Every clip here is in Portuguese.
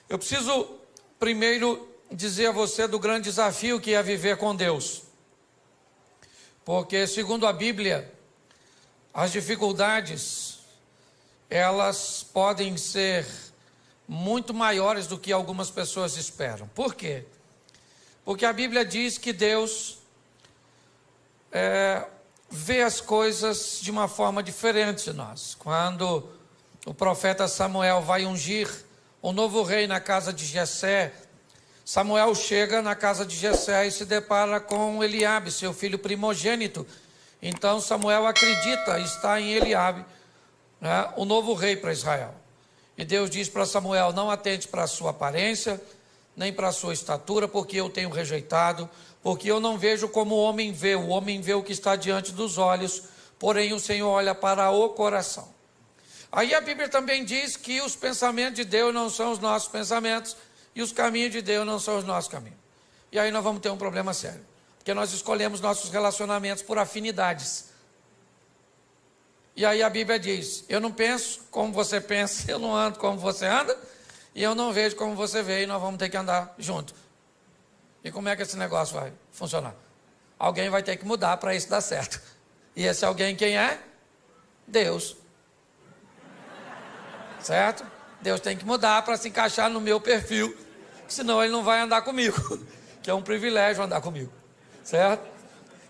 Eu preciso primeiro dizer a você do grande desafio que é viver com Deus. Porque, segundo a Bíblia, as dificuldades, elas podem ser muito maiores do que algumas pessoas esperam. Por quê? Porque a Bíblia diz que Deus vê as coisas de uma forma diferente de nós. Quando o profeta Samuel vai ungir o novo rei na casa de Jessé, Samuel chega na casa de Jessé e se depara com Eliabe, seu filho primogênito. Então Samuel acredita estar em Eliabe, né, o novo rei para Israel. E Deus diz para Samuel: não atente para a sua aparência, nem para a sua estatura, porque eu tenho rejeitado, porque eu não vejo como o homem vê o que está diante dos olhos, porém o Senhor olha para o coração. Aí a Bíblia também diz que os pensamentos de Deus não são os nossos pensamentos, e os caminhos de Deus não são os nossos caminhos. E aí nós vamos ter um problema sério, porque nós escolhemos nossos relacionamentos por afinidades. E aí a Bíblia diz: eu não penso como você pensa, eu não ando como você anda, e eu não vejo como você vê, e nós vamos ter que andar junto. E como é que esse negócio vai funcionar? Alguém vai ter que mudar para isso dar certo. E esse alguém quem é? Deus. Certo? Deus tem que mudar para se encaixar no meu perfil, senão ele não vai andar comigo, que é um privilégio andar comigo. Certo?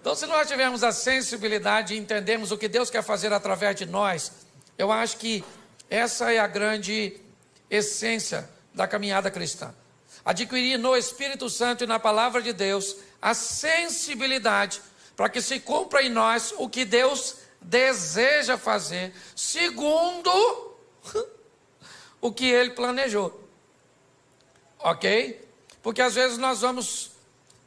Então, se nós tivermos a sensibilidade e entendermos o que Deus quer fazer através de nós, eu acho que essa é a grande essência da caminhada cristã. Adquirir no Espírito Santo e na Palavra de Deus a sensibilidade para que se cumpra em nós o que Deus deseja fazer, segundo o que Ele planejou. Ok? Porque às vezes nós vamos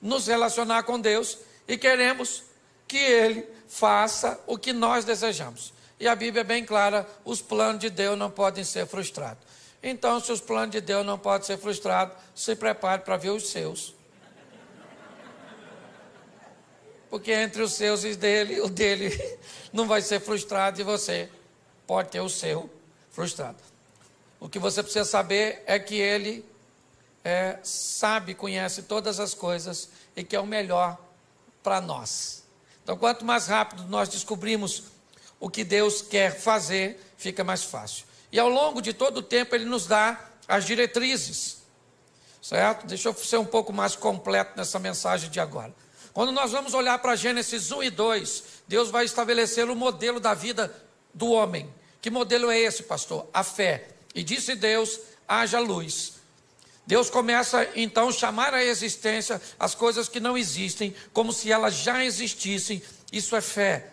nos relacionar com Deus e queremos que Ele faça o que nós desejamos. E a Bíblia é bem clara: os planos de Deus não podem ser frustrados. Então, se os planos de Deus não podem ser frustrados, se prepare para ver os seus. Porque entre os seus e o dele não vai ser frustrado, e você pode ter o seu frustrado. O que você precisa saber é que Ele sabe, conhece todas as coisas e que é o melhor para nós. Então, quanto mais rápido nós descobrimos o que Deus quer fazer, fica mais fácil. E ao longo de todo o tempo Ele nos dá as diretrizes, certo? Deixa eu ser um pouco mais completo nessa mensagem de agora. Quando nós vamos olhar para Gênesis 1 e 2, Deus vai estabelecer o modelo da vida do homem. Que modelo é esse, pastor? A fé. E disse Deus: haja luz. Deus começa então a chamar à existência as coisas que não existem, como se elas já existissem. Isso é fé.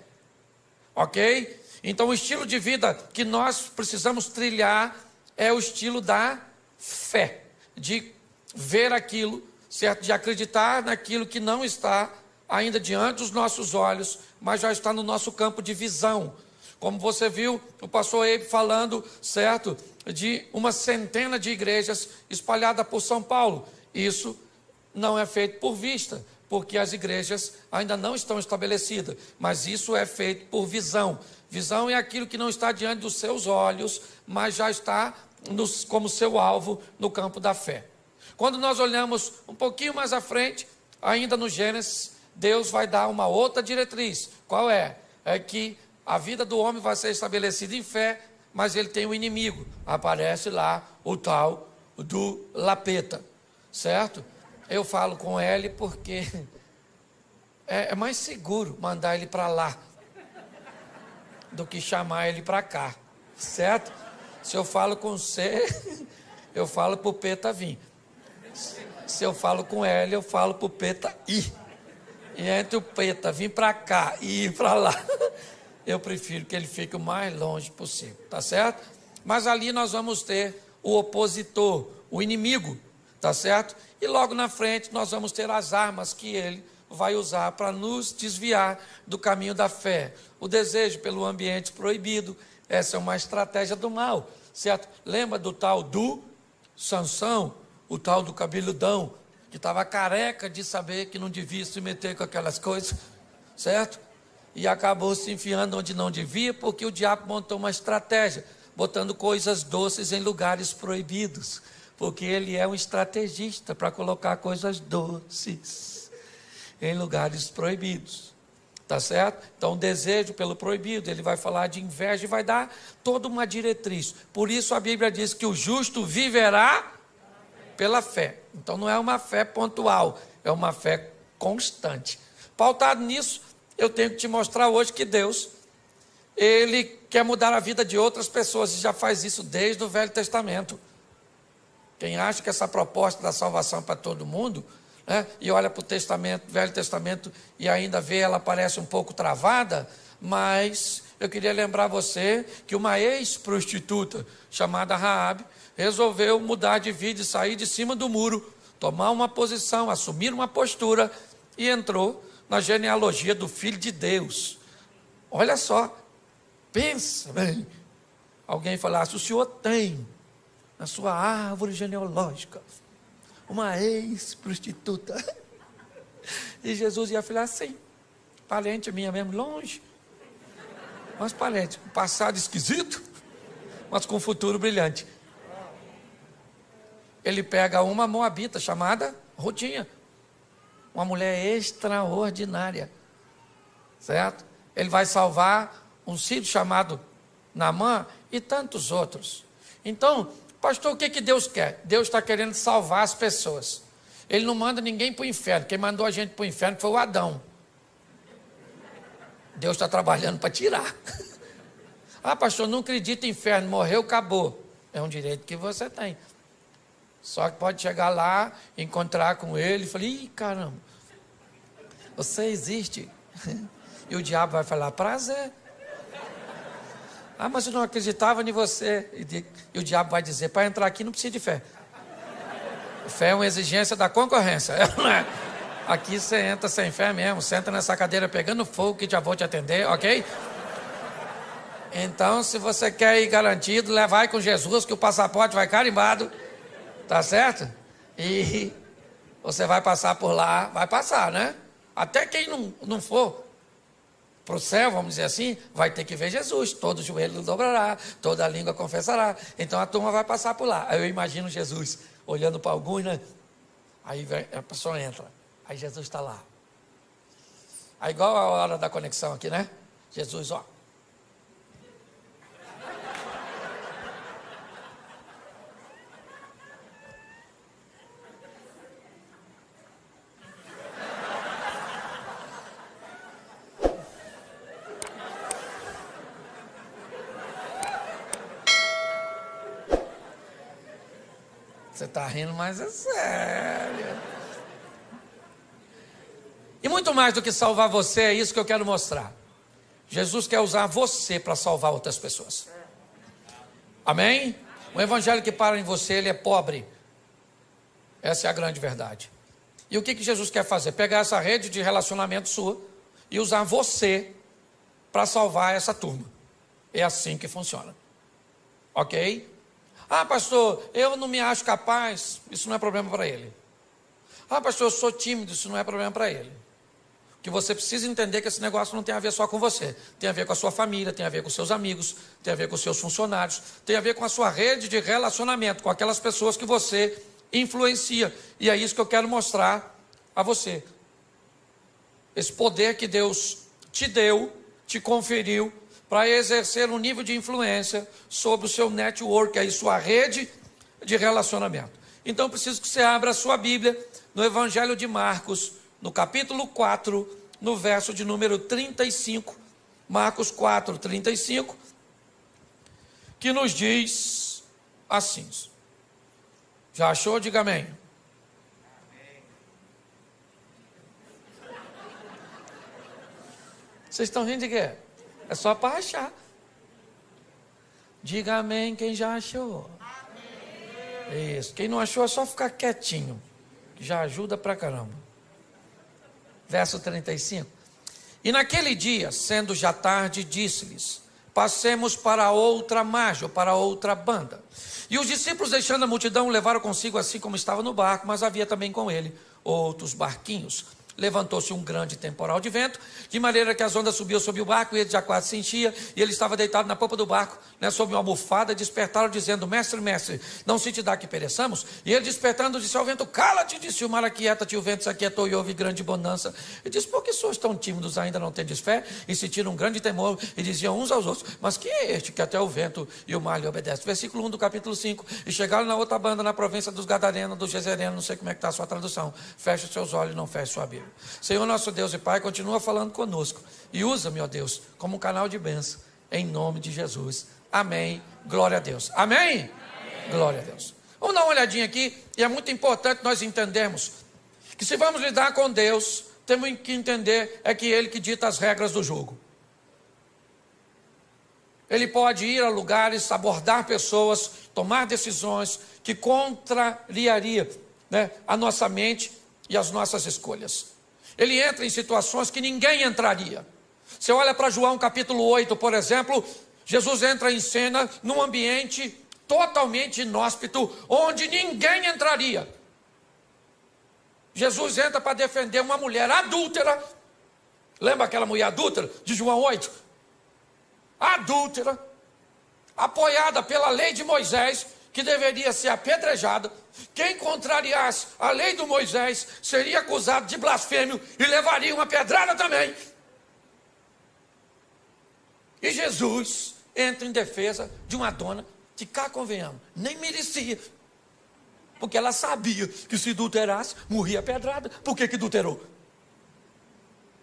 Ok? Então o estilo de vida que nós precisamos trilhar é o estilo da fé. De ver aquilo, certo? De acreditar naquilo que não está ainda diante dos nossos olhos, mas já está no nosso campo de visão. Como você viu o pastor Eibe falando, certo? De uma centena de igrejas espalhadas por São Paulo. Isso não é feito por vista, porque as igrejas ainda não estão estabelecidas, mas isso é feito por visão. Visão é aquilo que não está diante dos seus olhos, mas já está como seu alvo no campo da fé. Quando nós olhamos um pouquinho mais à frente, ainda no Gênesis, Deus vai dar uma outra diretriz. Qual é? É que a vida do homem vai ser estabelecida em fé, mas ele tem um inimigo. Aparece lá o tal do Lapeta, certo? Eu falo com ele porque é mais seguro mandar ele para lá do que chamar ele para cá, certo? Se eu falo com você, eu falo para o Peta vir. Se eu falo com ele, eu falo para o Peta ir. E entre o Peta vir para cá e ir para lá, eu prefiro que ele fique o mais longe possível, tá certo? Mas ali nós vamos ter o opositor, o inimigo, tá certo? E logo na frente nós vamos ter as armas que ele vai usar para nos desviar do caminho da fé. O desejo pelo ambiente proibido, essa é uma estratégia do mal, certo? Lembra do tal do Sansão, o tal do cabeludão, que estava careca de saber que não devia se meter com aquelas coisas, certo? E acabou se enfiando onde não devia, porque o diabo montou uma estratégia, botando coisas doces em lugares proibidos. Porque ele é um estrategista para colocar coisas doces em lugares proibidos. Tá certo? Então, o desejo pelo proibido, ele vai falar de inveja e vai dar toda uma diretriz. Por isso a Bíblia diz que o justo viverá pela fé. Então, não é uma fé pontual, é uma fé constante. Pautado nisso, eu tenho que te mostrar hoje que Deus, ele quer mudar a vida de outras pessoas e já faz isso desde o Velho Testamento. Quem acha que essa proposta da salvação é para todo mundo, né, e olha para o Velho Testamento e ainda vê ela parece um pouco travada, mas eu queria lembrar você que uma ex-prostituta chamada Raabe resolveu mudar de vida e sair de cima do muro, tomar uma posição, assumir uma postura e entrou na genealogia do Filho de Deus. Olha só, pensa bem, alguém falasse, o senhor tem na sua árvore genealógica uma ex-prostituta. E Jesus ia falar assim, parente minha mesmo, longe, mas parente, um passado esquisito, mas com um futuro brilhante. Ele pega uma moabita chamada Rutinha, uma mulher extraordinária, certo? Ele vai salvar um sírio chamado Naamã e tantos outros. Então, pastor, o que Deus quer? Deus está querendo salvar as pessoas. Ele não manda ninguém para o inferno. Quem mandou a gente para o inferno foi o Adão. Deus está trabalhando para tirar. Ah, pastor, não acredito em inferno, morreu, acabou. É um direito que você tem. Só que pode chegar lá, encontrar com ele e falar, ih, caramba, você existe. E o diabo vai falar, prazer. Ah, mas eu não acreditava em você. E o diabo vai dizer, para entrar aqui não precisa de fé. Fé é uma exigência da concorrência. Aqui você entra sem fé mesmo, senta nessa cadeira pegando fogo que já vou te atender, ok? Então, se você quer ir garantido, vai com Jesus que o passaporte vai carimbado, tá certo? E você vai passar por lá, vai passar, né? Até quem não for para o céu, vamos dizer assim, vai ter que ver Jesus. Todo joelho dobrará, toda língua confessará. Então a turma vai passar por lá. Aí eu imagino Jesus olhando para alguns, né? Aí a pessoa entra. Aí Jesus está lá. Aí igual a hora da conexão aqui, né? Jesus, ó. Você está rindo, mas é sério. E muito mais do que salvar você, é isso que eu quero mostrar. Jesus quer usar você para salvar outras pessoas. Amém? O evangelho que para em você, ele é pobre. Essa é a grande verdade. E o que Jesus quer fazer? Pegar essa rede de relacionamento sua e usar você para salvar essa turma. É assim que funciona. Ok? Ah, pastor, eu não me acho capaz. Isso não é problema para ele. Ah, pastor, eu sou tímido. Isso não é problema para ele. O que você precisa entender é que esse negócio não tem a ver só com você. Tem a ver com a sua família, tem a ver com seus amigos, tem a ver com seus funcionários, tem a ver com a sua rede de relacionamento, com aquelas pessoas que você influencia. E é isso que eu quero mostrar a você. Esse poder que Deus te deu, te conferiu, para exercer um nível de influência sobre o seu network, aí sua rede de relacionamento. Então, preciso que você abra a sua Bíblia no Evangelho de Marcos, no capítulo 4, no verso de número 35, Marcos 4, 35, que nos diz assim. Já achou? Diga amém. Vocês estão rindo de quê? É só para achar. Diga amém quem já achou. Amém. Isso. Quem não achou é só ficar quietinho, que já ajuda pra caramba. Verso 35. E naquele dia, sendo já tarde, disse-lhes: passemos para outra margem, ou para outra banda. E os discípulos, deixando a multidão, levaram consigo assim como estava no barco, mas havia também com ele outros barquinhos. Levantou-se um grande temporal de vento, de maneira que as ondas subiam sobre o barco, e ele já quase se enchia, e ele estava deitado na popa do barco, sob uma almofada, despertaram, dizendo: mestre, mestre, não se te dá que pereçamos? E ele, despertando, disse ao vento: cala-te. Disse o mar: aquieta-te. O vento se aquietou, e houve grande bonança. E disse: por que sois tão tímidos, ainda não tendes fé? E sentiram um grande temor, e diziam uns aos outros: mas quem é este que até o vento e o mar lhe obedecem? Versículo 1 do capítulo 5. E chegaram na outra banda, na província dos Gadarenos, dos Gezerenos, não sei como é que está a sua tradução. Feche os seus olhos, não feche sua Bíblia. Senhor nosso Deus e Pai, continua falando conosco e usa-me, ó Deus, como um canal de bênção, em nome de Jesus. Amém. Glória a Deus. Amém? Amém. Glória a Deus. Vamos dar uma olhadinha aqui, e é muito importante nós entendermos que se vamos lidar com Deus, temos que entender é que Ele que dita as regras do jogo. Ele pode ir a lugares, abordar pessoas, tomar decisões que contrariaria, a nossa mente e as nossas escolhas. Ele entra em situações que ninguém entraria. Você olha para João capítulo 8, por exemplo, Jesus entra em cena num ambiente totalmente inóspito, onde ninguém entraria. Jesus entra para defender uma mulher adúltera. Lembra aquela mulher adúltera de João 8? Adúltera, apoiada pela lei de Moisés, que deveria ser apedrejada. Quem contrariasse a lei de Moisés seria acusado de blasfêmio e levaria uma pedrada também. E Jesus entra em defesa de uma dona que, cá convenhamos, nem merecia. Porque ela sabia que se adulterasse, morria pedrada. Por que adulterou?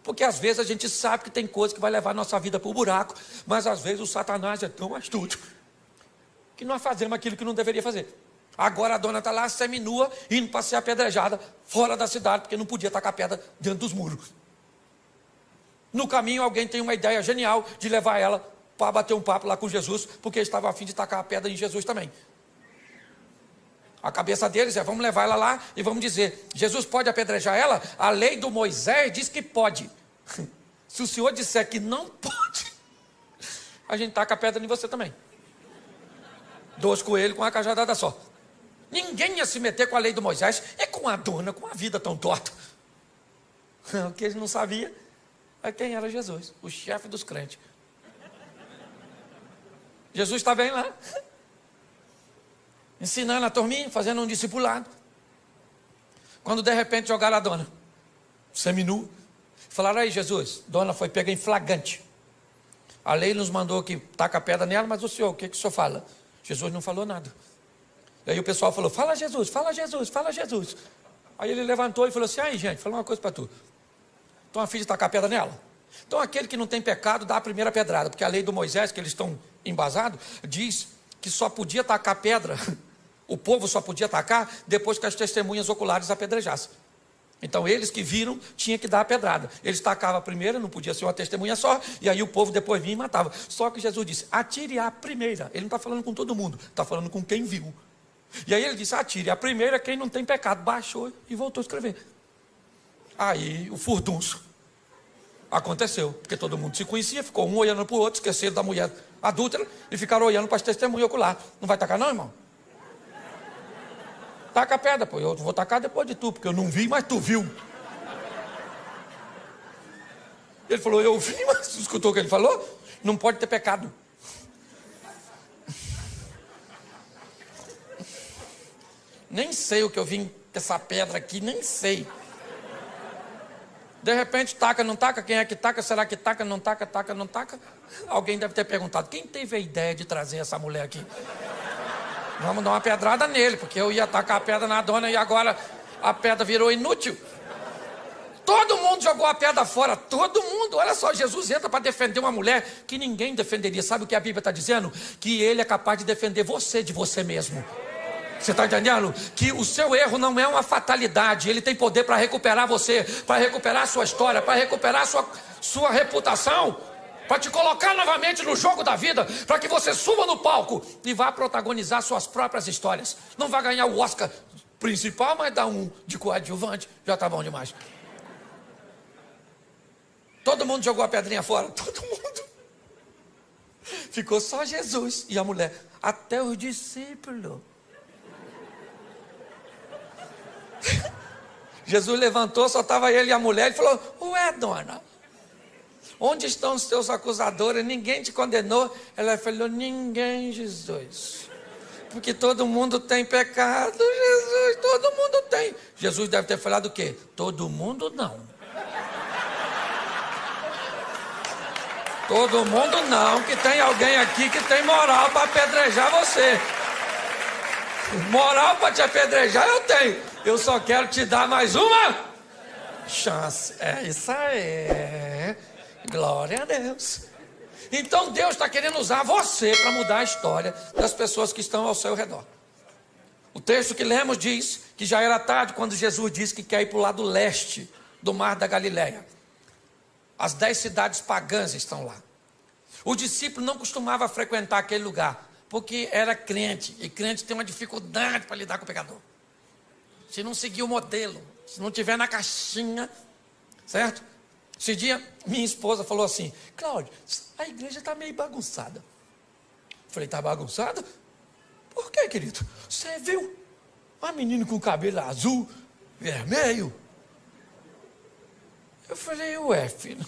Porque às vezes a gente sabe que tem coisa que vai levar a nossa vida para o buraco, mas às vezes o Satanás é tão astuto que nós fazemos aquilo que não deveria fazer. Agora a dona está lá seminua, indo para ser apedrejada fora da cidade, porque não podia tacar pedra dentro dos muros. No caminho alguém tem uma ideia genial de levar ela para bater um papo lá com Jesus, porque estava a fim de tacar a pedra em Jesus também. A cabeça deles é: vamos levar ela lá e vamos dizer: Jesus pode apedrejar ela? A lei do Moisés diz que pode. Se o senhor disser que não pode, a gente taca a pedra em você também. 2 coelhos com uma cajadada só. Ninguém ia se meter com a lei do Moisés, é com a dona, com a vida tão torta. O que eles não sabiam é quem era Jesus, o chefe dos crentes. Jesus está bem lá, ensinando a turminha, fazendo um discipulado. Quando de repente jogaram a dona seminua, falaram: aí Jesus, dona foi pega em flagrante. A lei nos mandou que taca a pedra nela, mas o senhor, o que o senhor fala? Jesus não falou nada. E aí o pessoal falou: fala Jesus, fala Jesus, fala Jesus. Aí ele levantou e falou assim: aí gente, fala uma coisa para tu. Estão a fim de tacar a pedra nela? Então aquele que não tem pecado dá a primeira pedrada, porque a lei do Moisés, que eles estão embasados, diz que só podia tacar pedra, o povo só podia tacar depois que as testemunhas oculares apedrejassem. Então eles que viram tinham que dar a pedrada. Eles tacavam a primeira, não podia ser uma testemunha só, e aí o povo depois vinha e matava. Só que Jesus disse: atire a primeira. Ele não está falando com todo mundo, está falando com quem viu. E aí ele disse: atire a primeira quem não tem pecado. Baixou e voltou a escrever. Aí o furdunço aconteceu, porque todo mundo se conhecia, ficou um olhando para o outro, esqueceram da mulher adúltera e ficaram olhando para as testemunhas oculares. Não vai tacar não, irmão? Taca a pedra, pô. Eu vou tacar depois de tu, porque eu não vi, mas tu viu. Ele falou: eu vi, mas tu escutou o que ele falou? Não pode ter pecado. Nem sei o que eu vim com essa pedra aqui, nem sei. De repente, taca, não taca? Quem é que taca? Será que taca, não taca, taca, não taca? Alguém deve ter perguntado: quem teve a ideia de trazer essa mulher aqui? Vamos dar uma pedrada nele, porque eu ia tacar a pedra na dona e agora a pedra virou inútil. Todo mundo jogou a pedra fora, todo mundo. Olha só, Jesus entra para defender uma mulher que ninguém defenderia. Sabe o que a Bíblia está dizendo? Que ele é capaz de defender você de você mesmo. Você está entendendo? Que o seu erro não é uma fatalidade. Ele tem poder para recuperar você, para recuperar a sua história, para recuperar a sua reputação, para te colocar novamente no jogo da vida, para que você suba no palco e vá protagonizar suas próprias histórias. Não vai ganhar o Oscar principal, mas dá um de coadjuvante, já está bom demais. Todo mundo jogou a pedrinha fora, todo mundo. Ficou só Jesus e a mulher, até os discípulos. Jesus levantou, só estava ele e a mulher, e falou: ué, dona, onde estão os teus acusadores? Ninguém te condenou? Ela falou: ninguém, Jesus. Porque todo mundo tem pecado, Jesus, todo mundo tem. Jesus deve ter falado o quê? Todo mundo não. Todo mundo não, que tem alguém aqui que tem moral para apedrejar você. Moral para te apedrejar eu tenho. Eu só quero te dar mais uma chance. É isso aí. Glória a Deus. Então Deus está querendo usar você para mudar a história das pessoas que estão ao seu redor. O texto que lemos diz que já era tarde quando Jesus disse que quer ir para o lado leste do mar da Galileia. As 10 cidades pagãs estão lá. O discípulo não costumava frequentar aquele lugar, porque era crente, e crente tem uma dificuldade para lidar com o pecador. Se não seguir o modelo, se não tiver na caixinha, certo? Esse dia, minha esposa falou assim: Cláudio, a igreja está meio bagunçada. Eu falei: está bagunçada? Por quê, querido? Você viu uma menina com cabelo azul, vermelho? Eu falei: ué, filho,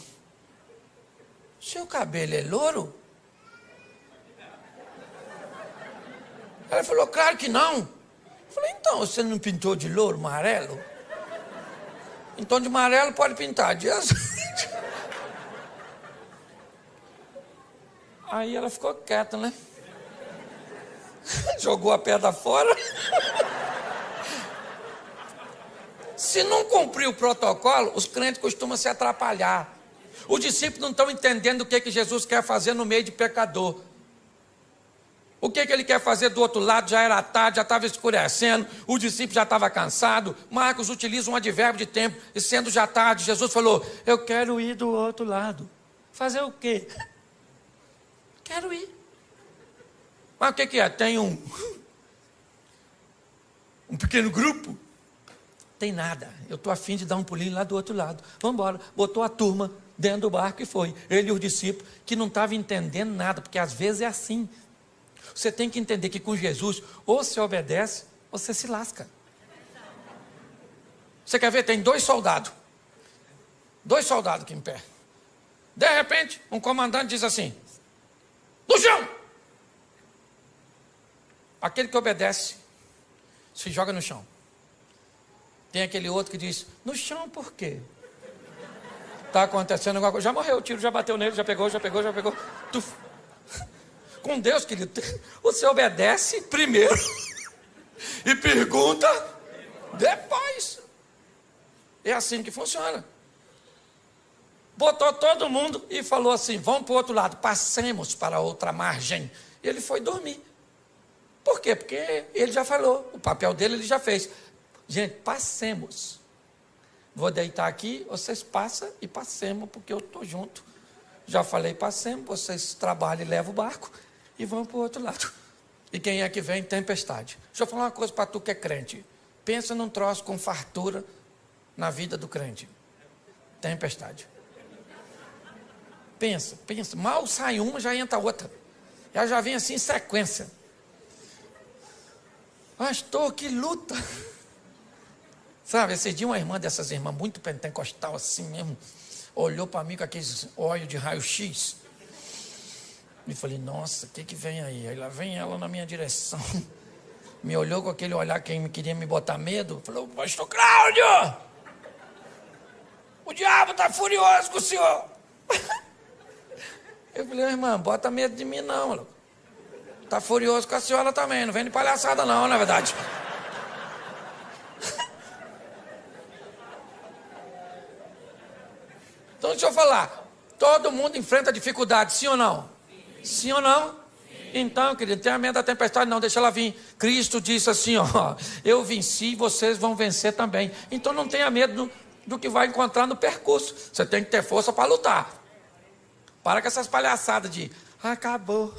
seu cabelo é louro? Ela falou: claro que não. Eu falei: então, você não pintou de louro, amarelo? Então de amarelo pode pintar, de azul. Aí ela ficou quieta, né? Jogou a pedra fora. Se não cumprir o protocolo, os crentes costumam se atrapalhar. Os discípulos não estão entendendo o que Jesus quer fazer no meio de pecador. O que ele quer fazer do outro lado? Já era tarde, já estava escurecendo, o discípulo já estava cansado. Marcos utiliza um advérbio de tempo, e sendo já tarde, Jesus falou: eu quero ir do outro lado. Fazer o quê? Quero ir. Mas o que é? Tem um pequeno grupo? Tem nada. Eu estou a fim de dar um pulinho lá do outro lado. Vamos embora. Botou a turma dentro do barco e foi. Ele e os discípulos, que não estavam entendendo nada, porque às vezes é assim. Você tem que entender que com Jesus, ou você obedece, ou você se lasca. Você quer ver? Tem 2 soldados. 2 soldados aqui em pé. De repente, um comandante diz assim: no chão! Aquele que obedece se joga no chão. Tem aquele outro que diz: no chão por quê? Está acontecendo alguma coisa. Já morreu, o tiro já bateu nele, já pegou. Com Deus, querido, você obedece primeiro e pergunta depois. É assim que funciona. Botou todo mundo e falou assim: vamos para o outro lado, passemos para a outra margem. E ele foi dormir. Por quê? Porque ele já falou, o papel dele ele já fez. Gente, passemos. Vou deitar aqui, vocês passam e passemos, porque eu estou junto. Já falei, passemos, vocês trabalham e levam o barco e vão para o outro lado. E quem é que vem? Tempestade. Deixa eu falar uma coisa para tu que é crente. Pensa num troço com fartura na vida do crente. Tempestade. Pensa. Mal sai uma, já entra outra. Ela já vem assim em sequência. Pastor, que luta. Sabe, esse dia uma irmã dessas irmãs, muito pentecostal assim mesmo, olhou para mim com aqueles olhos de raio-x. E falei: nossa, o que vem aí? Aí lá vem ela na minha direção. Me olhou com aquele olhar que queria me botar medo. Falou: pastor Cláudio, o diabo está furioso com o senhor. Eu falei: irmã, bota medo de mim não. Está furioso com a senhora também, não vem de palhaçada não, na verdade. Então deixa eu falar, todo mundo enfrenta dificuldade, sim ou não? Sim ou não? Então, querido, não tenha medo da tempestade não, deixa ela vir. Cristo disse assim, ó: eu venci, vocês vão vencer também. Então não tenha medo do que vai encontrar no percurso. Você tem que ter força para lutar. Para com essas palhaçadas de: acabou.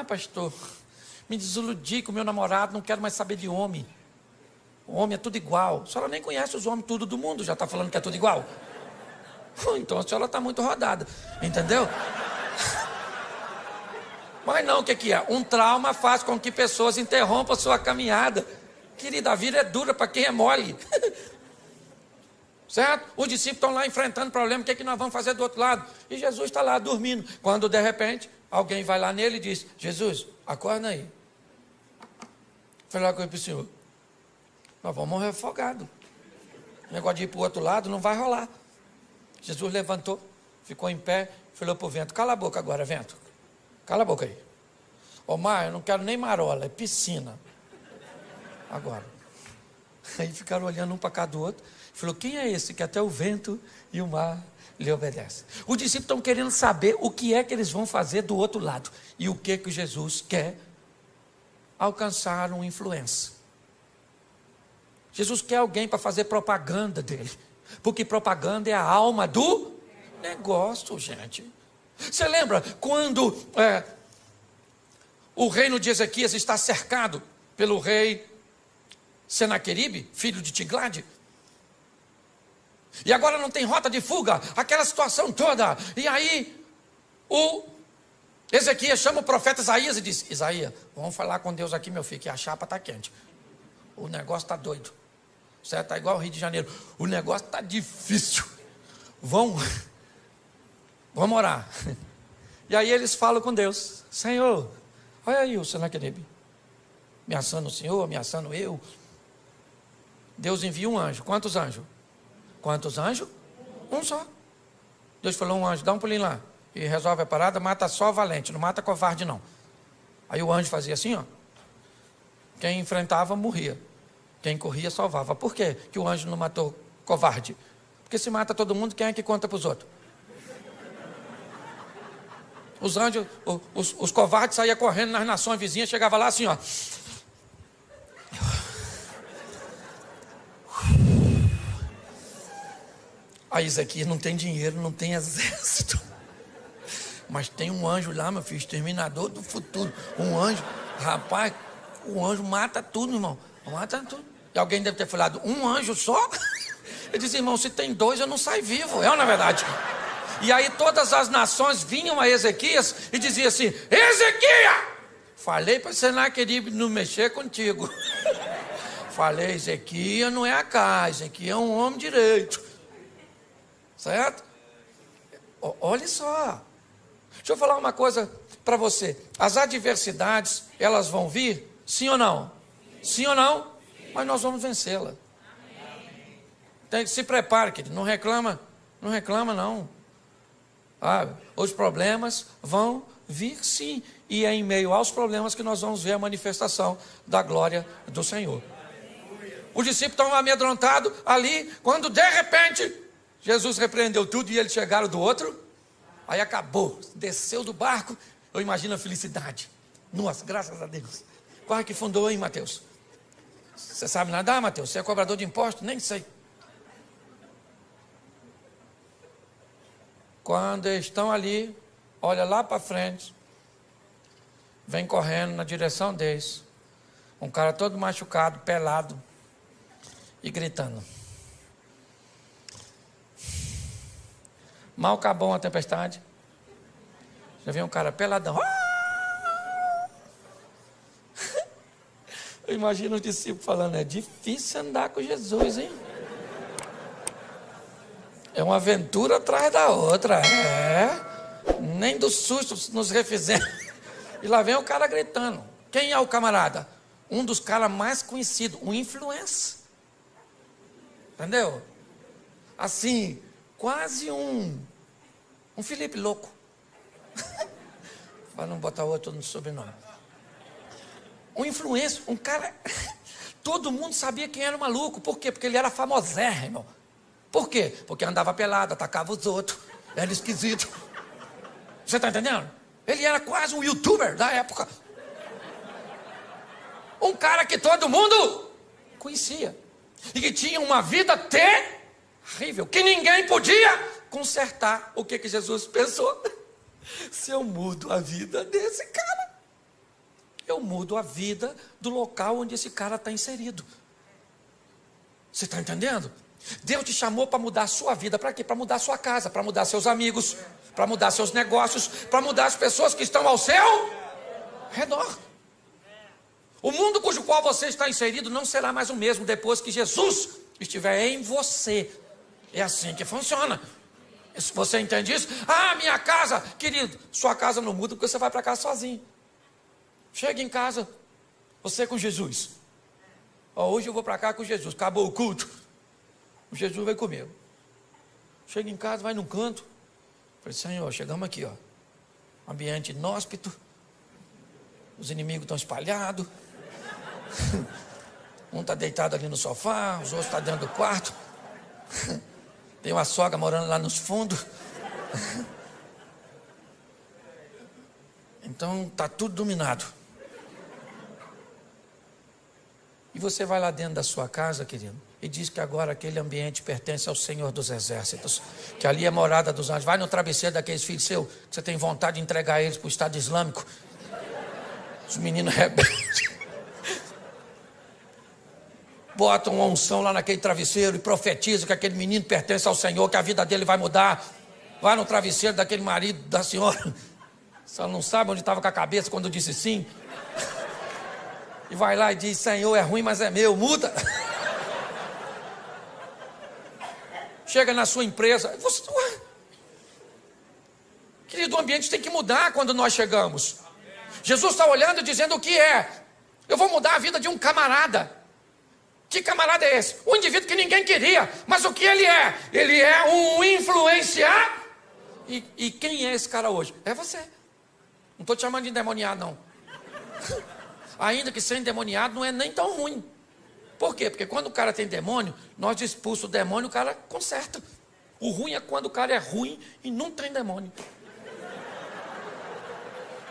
Pastor, me desiludi com meu namorado, não quero mais saber de homem. O homem é tudo igual. A senhora nem conhece os homens tudo do mundo, já está falando que é tudo igual. Então a senhora está muito rodada, entendeu? Mas não, o que é? Um trauma faz com que pessoas interrompam a sua caminhada. Querida, a vida é dura para quem é mole. Certo? Os discípulos estão lá enfrentando problema, o que é que nós vamos fazer do outro lado? E Jesus está lá dormindo. Quando de repente, alguém vai lá nele e diz: Jesus, acorda aí. Falei lá com ele para o senhor: nós vamos morrer afogados. O negócio de ir para o outro lado não vai rolar. Jesus levantou, ficou em pé, falou para o vento: cala a boca agora, vento. Cala a boca aí. Ô mar, eu não quero nem marola, é piscina. Agora. Aí ficaram olhando um para cada do outro. Falou: quem é esse que até o vento e o mar lhe obedecem? Os discípulos estão querendo saber o que é que eles vão fazer do outro lado. E o que Jesus quer? Alcançar uma influência. Jesus quer alguém para fazer propaganda dele. Porque propaganda é a alma do negócio, gente. Você lembra quando o reino de Ezequias está cercado pelo rei Senaqueribe, filho de Tiglade? E agora não tem rota de fuga, aquela situação toda. E aí o Ezequias chama o profeta Isaías e diz: Isaías, vamos falar com Deus aqui, meu filho, que a chapa está quente. O negócio está doido. Certo? Está igual ao Rio de Janeiro. O negócio está difícil. Vamos orar. E aí eles falam com Deus: Senhor, olha aí o Senaqueribe ameaçando o Senhor, ameaçando eu. Deus envia um anjo. Quantos anjos? Quantos anjos? Um só. Deus falou: um anjo, dá um pulinho lá e resolve a parada, mata só valente, não mata covarde não. Aí o anjo fazia assim, ó. Quem enfrentava morria, quem corria salvava. Por quê que o anjo não matou covarde? Porque se mata todo mundo, quem é que conta para os outros? Os anjos, os covardes saíam correndo nas nações vizinhas, chegava lá assim, ó. Aí Ezequias não tem dinheiro, não tem exército. Mas tem um anjo lá, meu filho, exterminador do futuro. Um anjo, rapaz, o anjo mata tudo, irmão. Mata tudo. E alguém deve ter falado: um anjo só? Ele disse: irmão, se tem dois eu não saio vivo. É ou não é verdade? E aí todas as nações vinham a Ezequias e diziam assim: Ezequias, falei para Senaqueribe não mexer contigo. Falei: Ezequias não é a cá, Ezequias é um homem direito. Certo? Olha só. Deixa eu falar uma coisa para você. As adversidades, elas vão vir? Sim ou não? Sim ou não? Mas nós vamos vencê-la. Se prepare, querido. Não reclama não. Os problemas vão vir sim. E é em meio aos problemas que nós vamos ver a manifestação da glória do Senhor. Os discípulos estão amedrontados ali, quando de repente Jesus repreendeu tudo e eles chegaram do outro. Aí acabou, desceu do barco. Eu imagino a felicidade. Nossa, graças a Deus. Quase que fundou, hein, Mateus? Você sabe nadar, Mateus? Você é cobrador de impostos? Nem sei. Quando eles estão ali, olha lá para frente, vem correndo na direção deles, um cara todo machucado, pelado e gritando. Mal acabou a tempestade, já vem um cara peladão. Eu imagino os discípulos falando: é difícil andar com Jesus, hein? É uma aventura atrás da outra. Nem do susto nos refizemos. E lá vem o cara gritando. Quem é o camarada? Um dos caras mais conhecidos, um influencer. Entendeu? Assim, quase um Felipe louco. Para não botar outro no sobrenome. Um influencer, um cara. Todo mundo sabia quem era o maluco. Por quê? Porque ele era famosérrimo. Por quê? Porque andava pelado, atacava os outros. Era esquisito. Você está entendendo? Ele era quase um youtuber da época. Um cara que todo mundo conhecia. E que tinha uma vida terrível. Que ninguém podia consertar. O que Jesus pensou? Se eu mudo a vida desse cara, eu mudo a vida do local onde esse cara está inserido. Você está entendendo? Deus te chamou para mudar a sua vida. Para quê? Para mudar a sua casa, para mudar seus amigos, para mudar seus negócios, para mudar as pessoas que estão ao seu redor. O mundo cujo qual você está inserido não será mais o mesmo depois que Jesus estiver em você. É assim que funciona. Você entende isso? Ah, minha casa, querido, sua casa não muda porque você vai para casa sozinho. Chega em casa, você com Jesus. Ó, hoje eu vou para cá com Jesus, acabou o culto. O Jesus vai comigo. Chega em casa, vai num canto. Falei, Senhor, chegamos aqui, ó. Ambiente inóspito. Os inimigos estão espalhados. Um está deitado ali no sofá, os outros estão dentro do quarto. Tem uma sogra morando lá nos fundos. Então está tudo dominado. E você vai lá dentro da sua casa, querido, e diz que agora aquele ambiente pertence ao Senhor dos Exércitos, que ali é morada dos anjos. Vai no travesseiro daqueles filhos seus, que você tem vontade de entregar eles para o Estado Islâmico. Os meninos rebeldes. Bota uma unção lá naquele travesseiro e profetiza que aquele menino pertence ao Senhor, que a vida dele vai mudar. Vai no travesseiro daquele marido da senhora. Só não sabe onde estava com a cabeça quando disse sim. E vai lá e diz, Senhor, é ruim, mas é meu, muda. Chega na sua empresa. Querido, o ambiente tem que mudar quando nós chegamos. Jesus está olhando e dizendo o que é. Eu vou mudar a vida de um camarada. Que camarada é esse? Um indivíduo que ninguém queria. Mas o que ele é? Ele é um influenciar. E quem é esse cara hoje? É você. Não estou te chamando de endemoniado, não. Ainda que ser endemoniado não é nem tão ruim. Por quê? Porque quando o cara tem demônio, nós expulsamos o demônio, o cara conserta. O ruim é quando o cara é ruim e não tem demônio.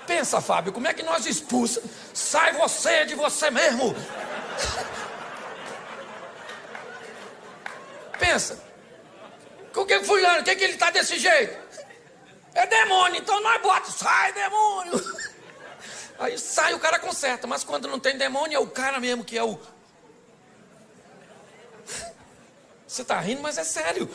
Pensa, Fábio, como é que nós expulsamos? Sai você de você mesmo. Pensa. O que fulano? O que ele está desse jeito? É demônio, então nós botamos. Sai, demônio. Aí sai, o cara conserta. Mas quando não tem demônio, é o cara mesmo que é o... Você está rindo, mas é sério.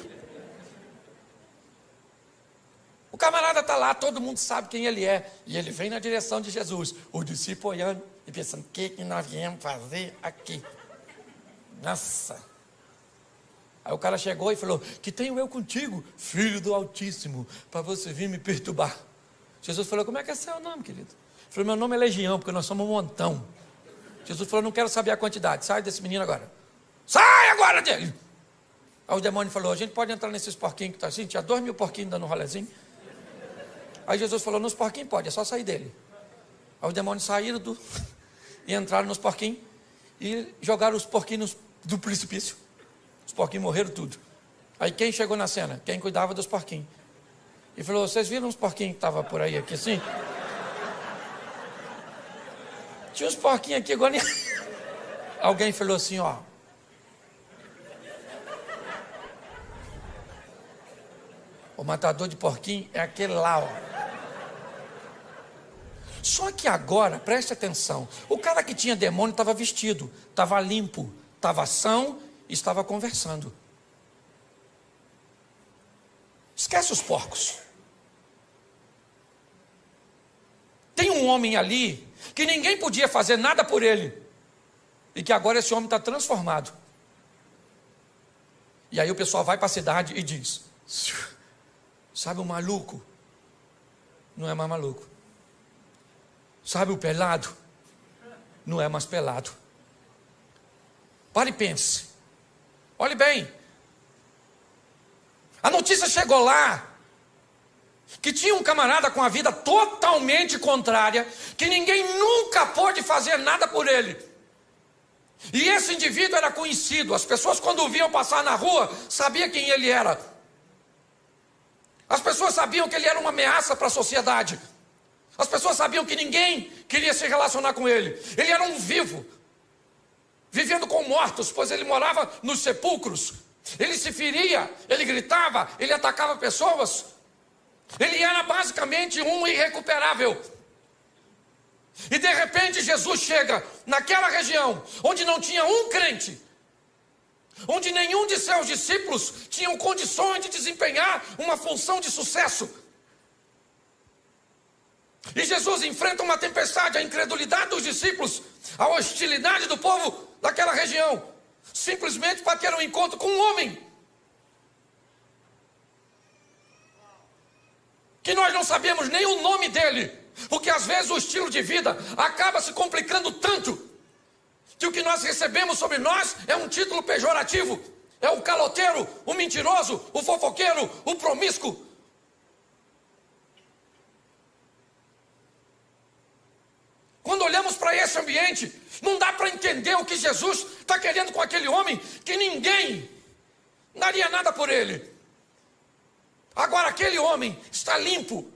O camarada está lá, todo mundo sabe quem ele é. E ele vem na direção de Jesus. O discípulo olhando e pensando, o que nós viemos fazer aqui? Nossa. Aí o cara chegou e falou, que tenho eu contigo, filho do Altíssimo, para você vir me perturbar. Jesus falou, como é que é seu nome, querido? Ele falou, meu nome é Legião, porque nós somos um montão. Jesus falou, não quero saber a quantidade, sai desse menino agora. Sai agora dele! Aí o demônio falou, a gente pode entrar nesses porquinhos que está assim, tinha 2.000 porquinhos dando um rolezinho. Aí Jesus falou, nos porquinhos pode, é só sair dele. Aí os demônios saíram e entraram nos porquinhos e jogaram os porquinhos do precipício. Os porquinhos morreram tudo. Aí quem chegou na cena? Quem cuidava dos porquinhos. E falou, vocês viram os porquinhos que estavam por aí, aqui assim? Tinha uns porquinhos aqui, agora... Alguém falou assim, ó. O matador de porquinho é aquele lá, ó. Só que agora, preste atenção, o cara que tinha demônio estava vestido, estava limpo, estava são e estava conversando. Esquece os porcos. Tem um homem ali que ninguém podia fazer nada por ele. E que agora esse homem está transformado. E aí o pessoal vai para a cidade e diz, sabe o maluco? Não é mais maluco. Sabe o pelado? Não é mais pelado. Pare e pense. Olhe bem. A notícia chegou lá que tinha um camarada com a vida totalmente contrária, que ninguém nunca pôde fazer nada por ele. E esse indivíduo era conhecido. As pessoas, quando o viam passar na rua, sabiam quem ele era. As pessoas sabiam que ele era uma ameaça para a sociedade. As pessoas sabiam que ninguém queria se relacionar com ele. Ele era um vivo, vivendo com mortos, pois ele morava nos sepulcros. Ele se feria, ele gritava, ele atacava pessoas. Ele era basicamente um irrecuperável. E de repente Jesus chega naquela região onde não tinha um crente, onde nenhum de seus discípulos tinham condições de desempenhar uma função de sucesso. E Jesus enfrenta uma tempestade, a incredulidade dos discípulos, a hostilidade do povo daquela região, simplesmente para ter um encontro com um homem. que nós não sabemos nem o nome dele, porque às vezes o estilo de vida acaba se complicando tanto, que o que nós recebemos sobre nós é um título pejorativo, é o caloteiro, o mentiroso, o fofoqueiro, o promíscuo. Quando olhamos para esse ambiente, não dá para entender o que Jesus está querendo com aquele homem, que ninguém daria nada por ele. Agora aquele homem está limpo,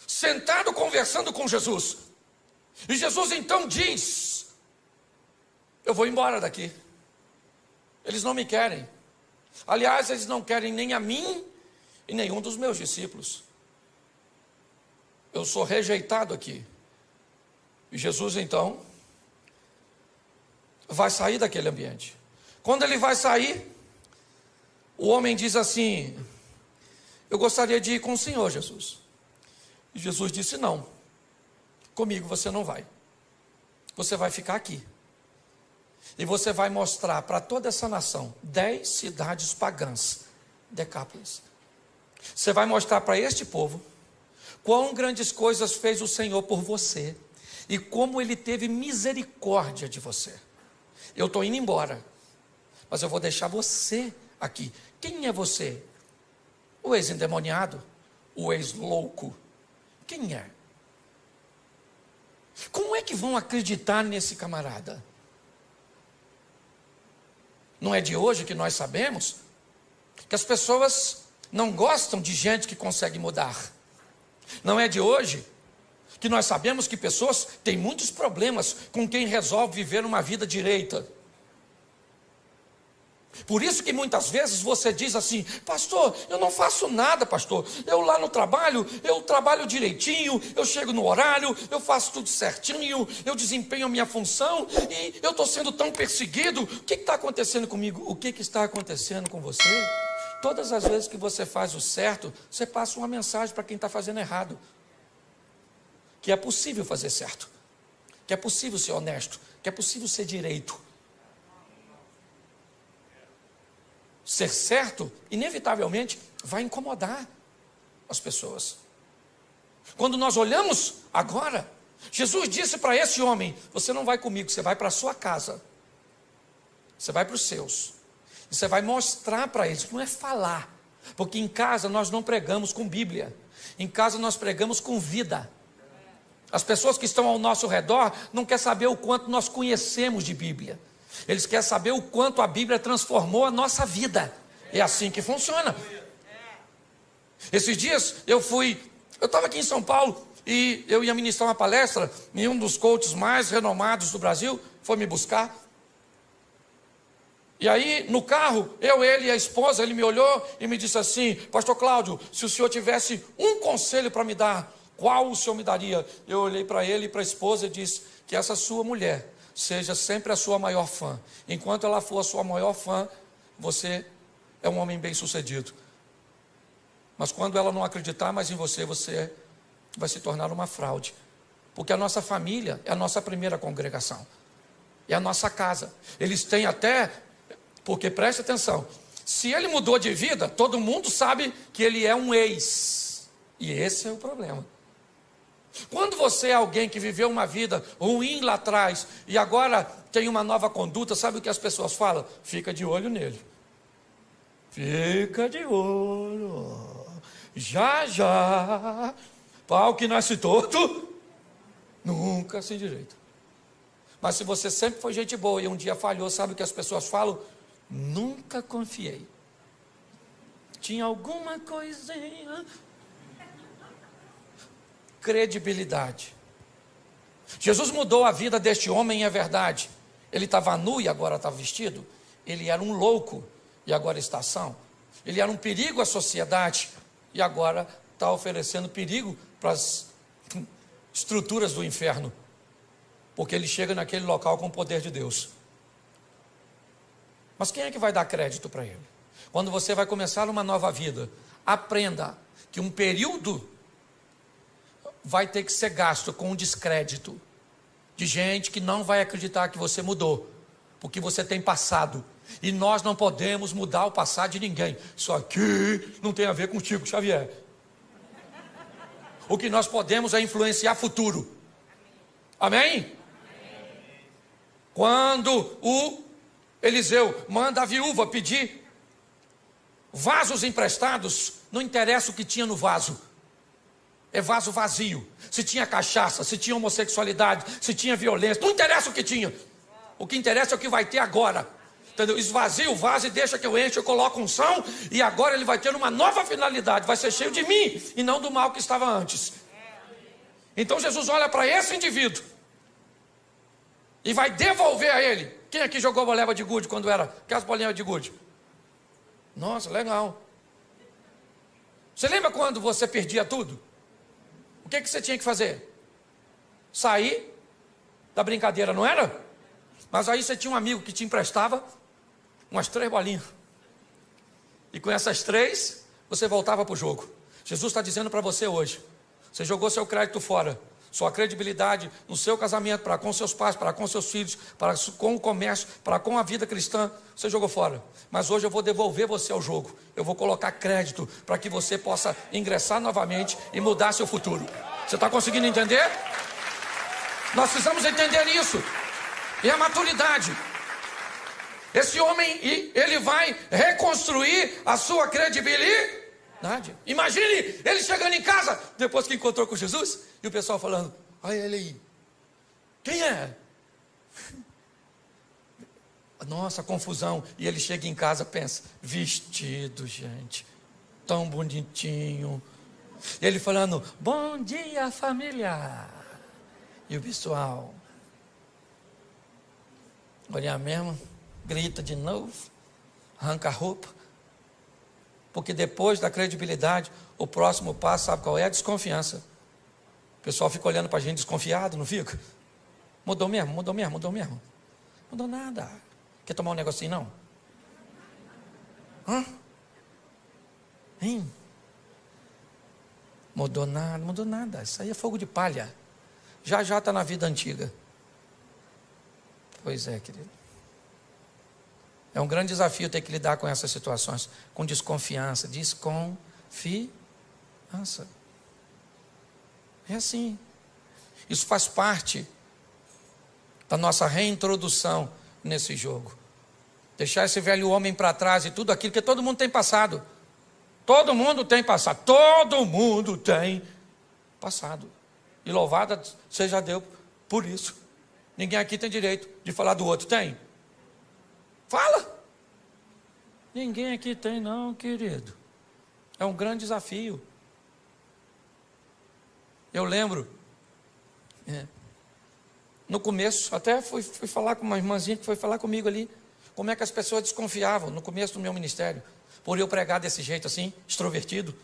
sentado conversando com Jesus. E Jesus então diz: eu vou embora daqui. Eles não me querem. Aliás, eles não querem nem a mim e nenhum dos meus discípulos. Eu sou rejeitado aqui. E Jesus então vai sair daquele ambiente. Quando ele vai sair, o homem diz assim: eu gostaria de ir com o Senhor, Jesus. E Jesus disse: não, comigo você não vai. Você vai ficar aqui. E você vai mostrar para toda essa nação 10 cidades pagãs, Decápolis. Você vai mostrar para este povo quão grandes coisas fez o Senhor por você e como Ele teve misericórdia de você. Eu estou indo embora, mas eu vou deixar você aqui. Quem é você? O ex-endemoniado? O ex-louco? Quem é? Como é que vão acreditar nesse camarada? Não é de hoje que nós sabemos que as pessoas não gostam de gente que consegue mudar. Não é de hoje que nós sabemos que pessoas têm muitos problemas com quem resolve viver uma vida direita. Por isso que muitas vezes você diz assim: pastor, eu não faço nada, pastor. Eu lá no trabalho, eu trabalho direitinho, eu chego no horário, eu faço tudo certinho, eu desempenho a minha função e eu estou sendo tão perseguido. O que está acontecendo comigo? O que está acontecendo com você? Todas as vezes que você faz o certo, você passa uma mensagem para quem está fazendo errado. Que é possível fazer certo, que é possível ser honesto, que é possível ser direito. Ser certo, inevitavelmente, vai incomodar as pessoas. Quando nós olhamos agora, Jesus disse para esse homem: você não vai comigo, você vai para a sua casa. Você vai para os seus. E você vai mostrar para eles, não é falar. Porque em casa nós não pregamos com Bíblia. Em casa nós pregamos com vida. As pessoas que estão ao nosso redor não querem saber o quanto nós conhecemos de Bíblia. Eles querem saber o quanto a Bíblia transformou a nossa vida. É assim que funciona. Esses dias eu estava aqui em São Paulo e eu ia ministrar uma palestra e um dos coaches mais renomados do Brasil foi me buscar. E aí no carro, ele e a esposa, ele me olhou e me disse assim: pastor Cláudio, se o senhor tivesse um conselho para me dar, qual o senhor me daria? Eu olhei para ele e para a esposa e disse: que essa sua mulher seja sempre a sua maior fã. Enquanto ela for a sua maior fã, você é um homem bem sucedido. Mas quando ela não acreditar mais em você, você vai se tornar uma fraude. Porque a nossa família é a nossa primeira congregação. É a nossa casa. Eles têm até, porque preste atenção, se ele mudou de vida, todo mundo sabe que ele é um ex. E esse é o problema. Quando você é alguém que viveu uma vida ruim lá atrás e agora tem uma nova conduta, sabe o que as pessoas falam? Fica de olho nele. Fica de olho. Já, já. Pau que nasce torto, nunca se endireita. Mas se você sempre foi gente boa e um dia falhou, sabe o que as pessoas falam? Nunca confiei. Tinha alguma coisinha. Credibilidade. Jesus mudou a vida deste homem, é verdade. Ele estava nu e agora está vestido. Ele era um louco e agora está são. Ele era um perigo à sociedade e agora está oferecendo perigo para as estruturas do inferno, porque ele chega naquele local com o poder de Deus. Mas quem é que vai dar crédito para ele? Quando você vai começar uma nova vida, aprenda que um período vai ter que ser gasto com um descrédito de gente que não vai acreditar que você mudou, porque você tem passado, e nós não podemos mudar o passado de ninguém. Isso aqui não tem a ver contigo, Xavier. O que nós podemos é influenciar futuro. Amém? Quando o Eliseu manda a viúva pedir vasos emprestados, não interessa o que tinha no vaso. É vaso vazio. Se tinha cachaça, se tinha homossexualidade, se tinha violência, não interessa o que tinha. O que interessa é o que vai ter agora. Entendeu? Esvazia o vaso e deixa que eu enche, eu coloco unção, e agora ele vai ter uma nova finalidade, vai ser cheio de mim e não do mal que estava antes. Então Jesus olha para esse indivíduo e vai devolver a ele. Quem aqui jogou bola de gude quando era aquelas bolinhas de gude? Nossa, legal. Você lembra quando você perdia tudo? O que você tinha que fazer? Sair da brincadeira, não era? Mas aí você tinha um amigo que te emprestava umas 3 bolinhas. E com essas 3, você voltava para o jogo. Jesus está dizendo para você hoje: você jogou seu crédito fora, sua credibilidade no seu casamento, para com seus pais, para com seus filhos, para com o comércio, para com a vida cristã, você jogou fora. Mas hoje eu vou devolver você ao jogo. Eu vou colocar crédito para que você possa ingressar novamente e mudar seu futuro. Você está conseguindo entender? Nós precisamos entender isso. E a maturidade. Esse homem, ele vai reconstruir a sua credibilidade. Imagine ele chegando em casa, depois que encontrou com Jesus, e o pessoal falando: olha ele aí, quem é? Nossa, confusão. E ele chega em casa, pensa: vestido, gente, tão bonitinho. E ele falando: bom dia, família. E o pessoal olha mesmo, grita de novo, arranca a roupa. Porque depois da credibilidade, o próximo passo, sabe qual é? A desconfiança. O pessoal fica olhando para a gente desconfiado, não fica? Mudou mesmo, mudou mesmo, mudou mesmo. Mudou nada. Quer tomar um negocinho, não? Hã? Hein? Mudou nada, mudou nada. Isso aí é fogo de palha. Já está na vida antiga. Pois é, querido. É um grande desafio ter que lidar com essas situações, com desconfiança. Desconfiança. É assim. Isso faz parte da nossa reintrodução nesse jogo. Deixar esse velho homem para trás e tudo aquilo que todo mundo tem passado. Todo mundo tem passado. Todo mundo tem passado. E louvada seja Deus por isso. Ninguém aqui tem direito de falar do outro, tem? Fala! Ninguém aqui tem não, querido. É um grande desafio. Eu lembro, no começo, até fui falar com uma irmãzinha que foi falar comigo ali, como é que as pessoas desconfiavam no começo do meu ministério, por eu pregar desse jeito assim, extrovertido,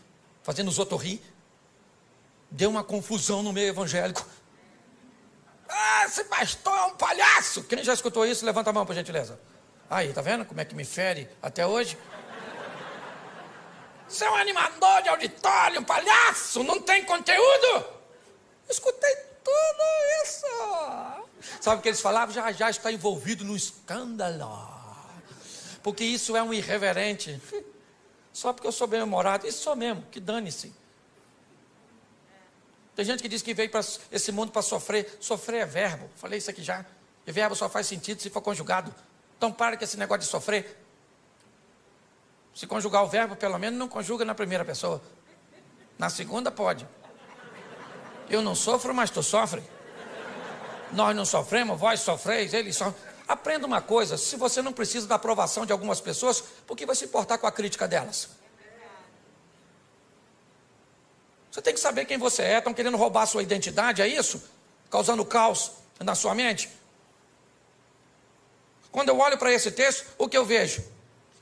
fazendo os outros rir. Deu uma confusão no meio evangélico. Ah, esse pastor é um palhaço. Quem já escutou isso, levanta a mão, por gentileza. Aí, tá vendo como é que me fere até hoje? Você é um animador de auditório, um palhaço, não tem conteúdo. Escutei tudo isso. Sabe o que eles falavam? Já está envolvido no escândalo. Porque isso é um irreverente. Só porque eu sou bem-humorado. Isso sou mesmo, que dane-se. Tem gente que diz que veio para esse mundo para sofrer. Sofrer é verbo. Falei isso aqui já. E verbo só faz sentido se for conjugado. Então para com esse negócio de sofrer. Se conjugar o verbo, pelo menos não conjuga na primeira pessoa. Na segunda pode. Eu não sofro, mas tu sofre. Nós não sofremos, vós sofreis, eles só. Aprenda uma coisa: se você não precisa da aprovação de algumas pessoas, por que vai se importar com a crítica delas? Você tem que saber quem você é. Estão querendo roubar a sua identidade, é isso? Causando caos na sua mente. Quando eu olho para esse texto, o que eu vejo?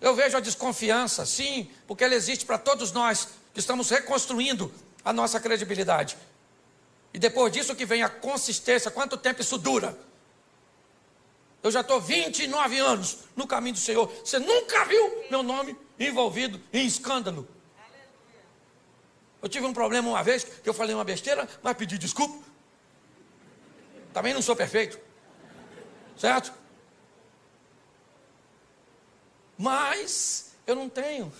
Eu vejo a desconfiança, sim, porque ela existe para todos nós que estamos reconstruindo a nossa credibilidade. E depois disso que vem a consistência. Quanto tempo isso dura? Eu já estou 29 anos no caminho do Senhor. Você nunca viu meu nome envolvido em escândalo. Eu tive um problema uma vez, que eu falei uma besteira, mas pedi desculpa. Também não sou perfeito. Certo? Mas eu não tenho.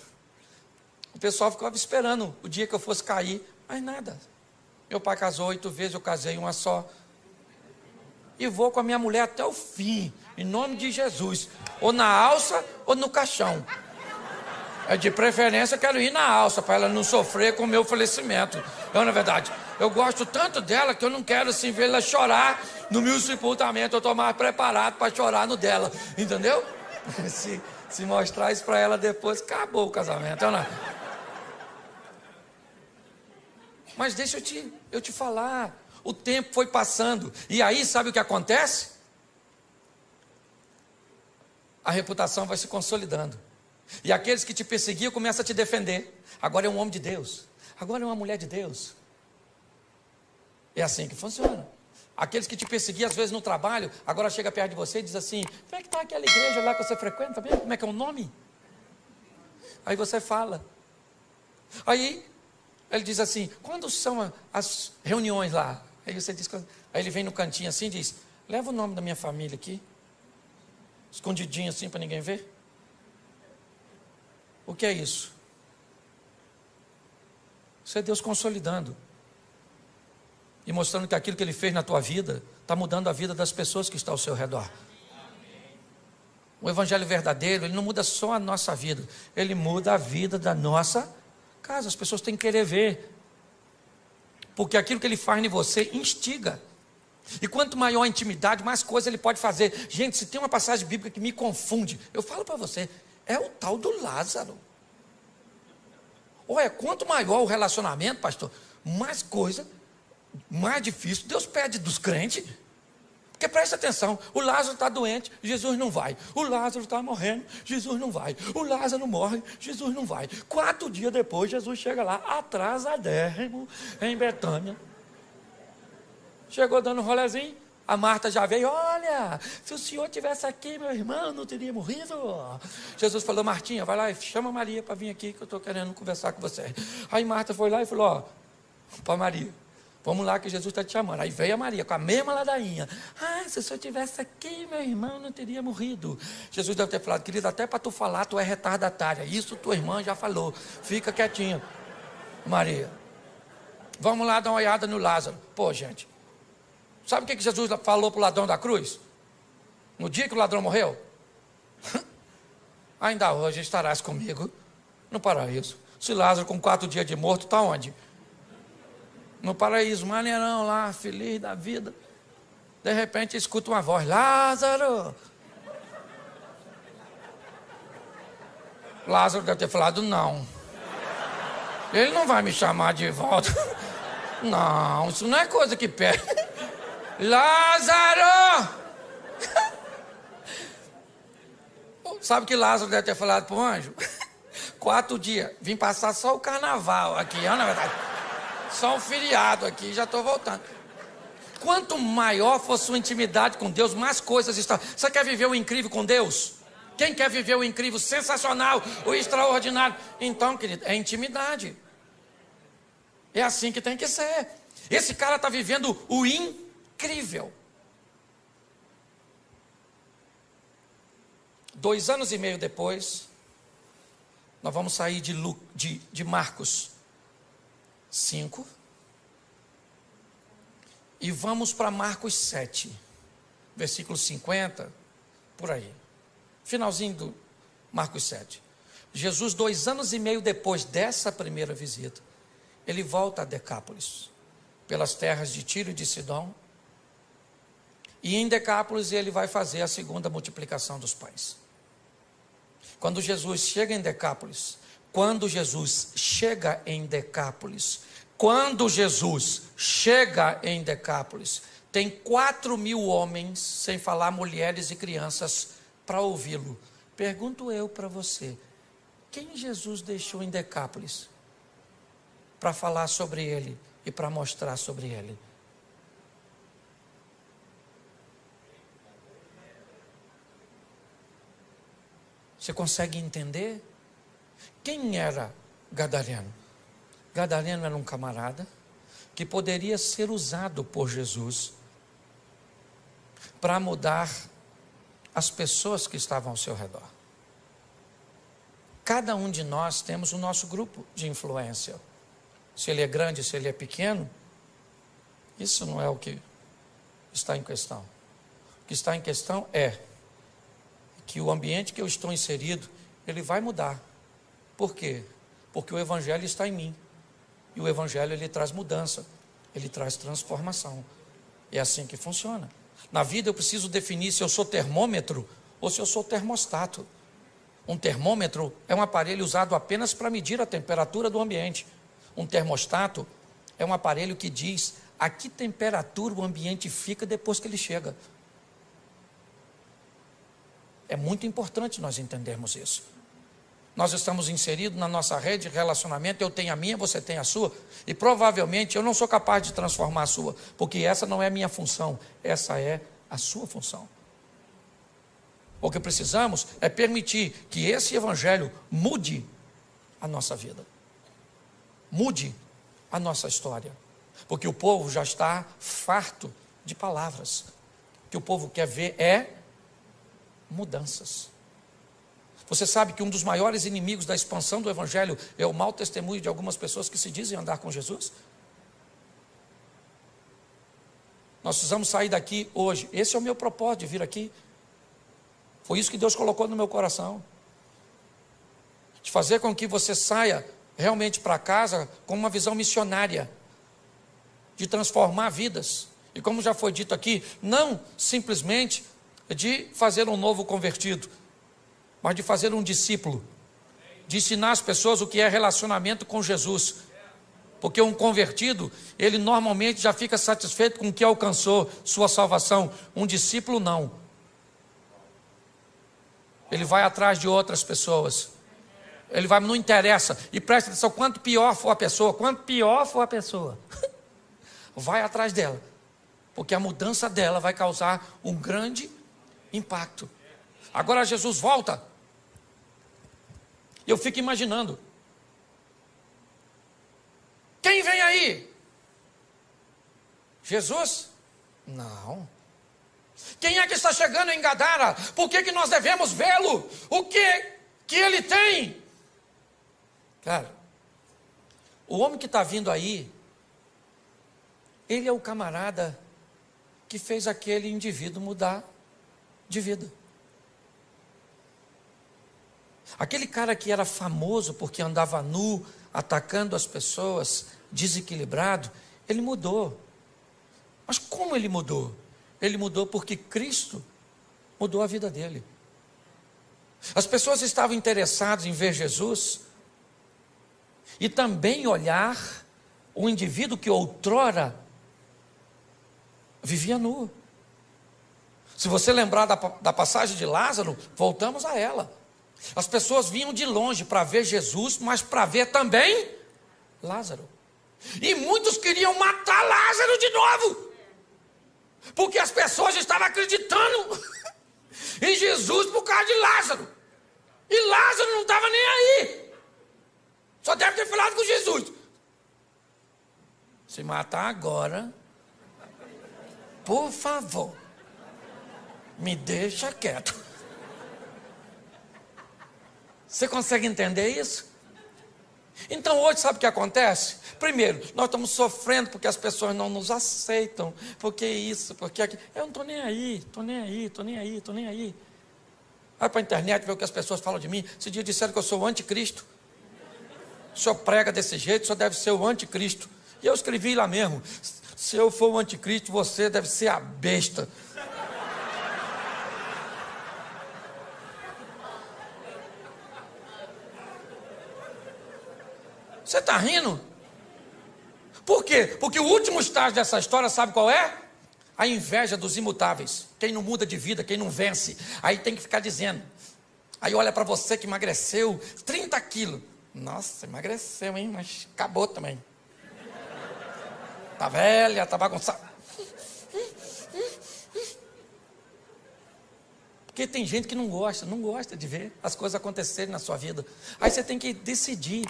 O pessoal ficava esperando o dia que eu fosse cair, mas nada. Meu pai casou 8 vezes, eu casei uma só. E vou com a minha mulher até o fim, em nome de Jesus. Ou na alça ou no caixão. De preferência eu quero ir na alça, para ela não sofrer com o meu falecimento. Na verdade, eu gosto tanto dela que eu não quero assim ver ela chorar no meu sepultamento. Eu estou mais preparado para chorar no dela, entendeu? Se mostrar isso para ela depois, acabou o casamento. Não. Mas deixa eu te falar, o tempo foi passando, e aí sabe o que acontece? A reputação vai se consolidando, e aqueles que te perseguiam começam a te defender. Agora é um homem de Deus, agora é uma mulher de Deus. É assim que funciona. Aqueles que te perseguiam às vezes no trabalho, agora chega perto de você e diz assim: como é que está aquela igreja lá que você frequenta mesmo? Como é que é o nome? Aí você fala. Aí ele diz assim: quando são as reuniões lá? Aí você diz, aí ele vem no cantinho assim e diz: leva o nome da minha família aqui, escondidinho assim para ninguém ver. O que é isso? Isso é Deus consolidando e mostrando que aquilo que Ele fez na tua vida está mudando a vida das pessoas que estão ao seu redor. O evangelho verdadeiro, ele não muda só a nossa vida, ele muda a vida da nossa casa. As pessoas têm que querer ver, porque aquilo que ele faz em você instiga. E quanto maior a intimidade, mais coisa ele pode fazer. Gente, se tem uma passagem bíblica que me confunde, eu falo para você, é o tal do Lázaro. Olha, quanto maior o relacionamento, pastor, mais coisa, mais difícil Deus pede dos crentes. Porque presta atenção, o Lázaro está doente, Jesus não vai. O Lázaro está morrendo, Jesus não vai. O Lázaro morre, Jesus não vai. 4 dias depois, Jesus chega lá, atrasadérrimo, em Betânia. Chegou dando um rolezinho, a Marta já veio: olha, se o senhor tivesse aqui, meu irmão não teria morrido. Jesus falou: Martinha, vai lá e chama Maria para vir aqui, que eu estou querendo conversar com você. Aí Marta foi lá e falou: ó, para Maria, vamos lá que Jesus está te chamando. Aí veio a Maria com a mesma ladainha: se o senhor tivesse aqui, meu irmão não teria morrido. Jesus deve ter falado: querido, até para tu falar, tu é retardatária. Isso tua irmã já falou, fica quietinha. Maria, vamos lá dar uma olhada no Lázaro. Pô, gente, sabe o que Jesus falou para o ladrão da cruz? No dia que o ladrão morreu? Ainda hoje estarás comigo no paraíso. Se Lázaro com 4 dias de morto, está onde? No paraíso, maneirão lá, feliz da vida. De repente escuta uma voz: Lázaro. Lázaro deve ter falado: não, ele não vai me chamar de volta. Não, isso não é coisa que pede. Lázaro! Sabe o que Lázaro deve ter falado para o anjo? 4 dias, vim passar só o carnaval aqui, na verdade. Só um feriado aqui, já estou voltando. Quanto maior for sua intimidade com Deus, mais coisas estão. Você quer viver o incrível com Deus? Quem quer viver o incrível, sensacional, o extraordinário? Então, querido, é intimidade. É assim que tem que ser. Esse cara está vivendo o incrível. 2 anos e meio depois, nós vamos sair de Marcos 5 e vamos para Marcos 7, versículo 50, por aí, finalzinho do Marcos 7. Jesus, 2 anos e meio depois dessa primeira visita, ele volta a Decápolis, pelas terras de Tiro e de Sidom, e em Decápolis ele vai fazer a segunda multiplicação dos pães. Quando Jesus chega em Decápolis, tem 4.000 homens, sem falar mulheres e crianças, para ouvi-lo. Pergunto eu para você, quem Jesus deixou em Decápolis para falar sobre ele e para mostrar sobre ele? Você consegue entender? Quem era Gadareno? Gadareno era um camarada que poderia ser usado por Jesus para mudar as pessoas que estavam ao seu redor. Cada um de nós temos o nosso grupo de influência. Se ele é grande, se ele é pequeno, Isso não é o que está em questão. O que está em questão é que o ambiente que eu estou inserido, ele vai mudar. Por quê? Porque o Evangelho está em mim. E o Evangelho, ele traz mudança, ele traz transformação. É assim que funciona. Na vida eu preciso definir se eu sou termômetro ou se eu sou termostato. Um termômetro é um aparelho usado apenas para medir a temperatura do ambiente. Um termostato é um aparelho que diz a que temperatura o ambiente fica depois que ele chega. É muito importante nós entendermos isso. Nós estamos inseridos na nossa rede de relacionamento, eu tenho a minha, você tem a sua, e provavelmente eu não sou capaz de transformar a sua, porque essa não é a minha função, essa é a sua função. O que precisamos é permitir que esse Evangelho mude a nossa vida, mude a nossa história, porque o povo já está farto de palavras. O que o povo quer ver é mudanças. Você sabe que um dos maiores inimigos da expansão do Evangelho é o mau testemunho de algumas pessoas que se dizem andar com Jesus? Nós precisamos sair daqui hoje. Esse é o meu propósito de vir aqui. Foi isso que Deus colocou no meu coração. De fazer com que você saia realmente para casa com uma visão missionária. De transformar vidas. E como já foi dito aqui, não simplesmente de fazer um novo convertido, mas de fazer um discípulo, de ensinar as pessoas o que é relacionamento com Jesus, porque um convertido, ele normalmente já fica satisfeito com o que alcançou, sua salvação. Um discípulo não, ele vai atrás de outras pessoas, ele vai, não interessa, e presta atenção, quanto pior for a pessoa, vai atrás dela, porque a mudança dela vai causar um grande impacto. Agora Jesus volta. Eu fico imaginando. Quem vem aí? Jesus? Não. Quem é que está chegando em Gadara? Por que nós devemos vê-lo? O que ele tem? Cara, o homem que está vindo aí, ele é o camarada que fez aquele indivíduo mudar de vida. Aquele cara que era famoso porque andava nu, atacando as pessoas, desequilibrado, ele mudou. Mas como ele mudou? Ele mudou porque Cristo mudou a vida dele. As pessoas estavam interessadas em ver Jesus e também olhar o indivíduo que outrora vivia nu. Se você lembrar da passagem de Lázaro, voltamos a ela. As pessoas vinham de longe para ver Jesus, mas para ver também Lázaro. E muitos queriam matar Lázaro de novo, porque as pessoas estavam acreditando em Jesus por causa de Lázaro. E Lázaro não estava nem aí. Só deve ter falado com Jesus. Se matar agora, por favor, me deixa quieto. Você consegue entender isso? Então hoje sabe o que acontece? Primeiro, nós estamos sofrendo porque as pessoas não nos aceitam, porque isso, porque aquilo. Eu não estou nem aí, estou nem aí, estou nem aí, estou nem aí. Vai para a internet ver o que as pessoas falam de mim. Esse dia disseram que eu sou o anticristo. O senhor prega desse jeito, o senhor deve ser o anticristo. E eu escrevi lá mesmo, se eu for o anticristo, você deve ser a besta. Você está rindo? Por quê? Porque o último estágio dessa história, sabe qual é? A inveja dos imutáveis. Quem não muda de vida, quem não vence. Aí tem que ficar dizendo. Aí olha para você que emagreceu 30 quilos. Nossa, emagreceu, hein? Mas acabou também. Tá velha, tá bagunçada. Porque tem gente que não gosta de ver as coisas acontecerem na sua vida. Aí você tem que decidir.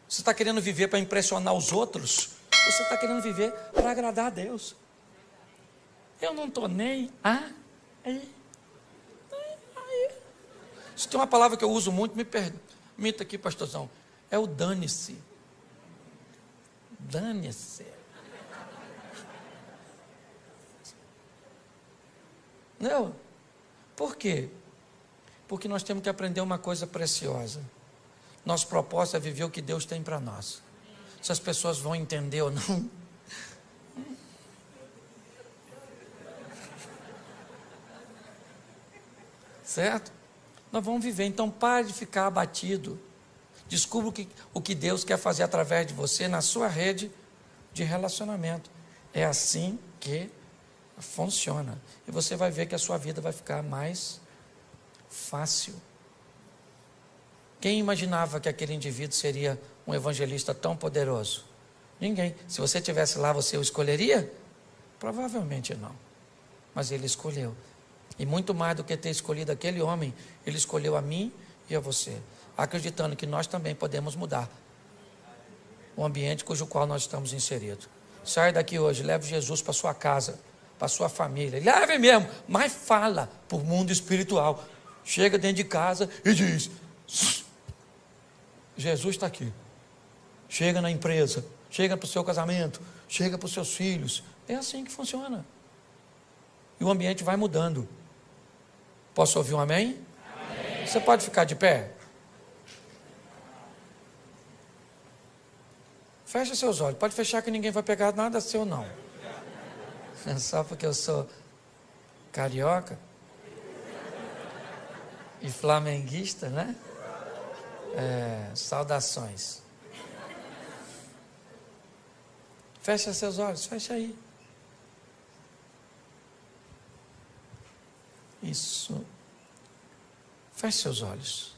Você está querendo viver para impressionar os outros? Ou você está querendo viver para agradar a Deus? Eu não estou nem aí. Se tem uma palavra que eu uso muito, me permita aqui, pastorzão, é o dane-se. Dane-se. Não. Por quê? Porque nós temos que aprender uma coisa preciosa. Nosso propósito é viver o que Deus tem para nós. Se as pessoas vão entender ou não. Certo? Nós vamos viver. Então pare de ficar abatido. Descubra o que Deus quer fazer através de você na sua rede de relacionamento. É assim que funciona. E você vai ver que a sua vida vai ficar mais fácil. Quem imaginava que aquele indivíduo seria um evangelista tão poderoso? Ninguém. Se você estivesse lá, você o escolheria? Provavelmente não. Mas ele escolheu. E muito mais do que ter escolhido aquele homem, ele escolheu a mim e a você, acreditando que nós também podemos mudar o ambiente cujo qual nós estamos inseridos. Saia daqui hoje, leve Jesus para sua casa, para sua família. Leve mesmo, mas fala para o mundo espiritual. Chega dentro de casa e diz: Jesus está aqui. Chega na empresa, chega para o seu casamento, chega para os seus filhos. É assim que funciona. E o ambiente vai mudando. Posso ouvir um amém? Amém. Você pode ficar de pé? Fecha seus olhos. Pode fechar que ninguém vai pegar nada seu não. Só porque eu sou carioca e flamenguista, né? Saudações. Fecha seus olhos, fecha aí. Isso. Feche seus olhos.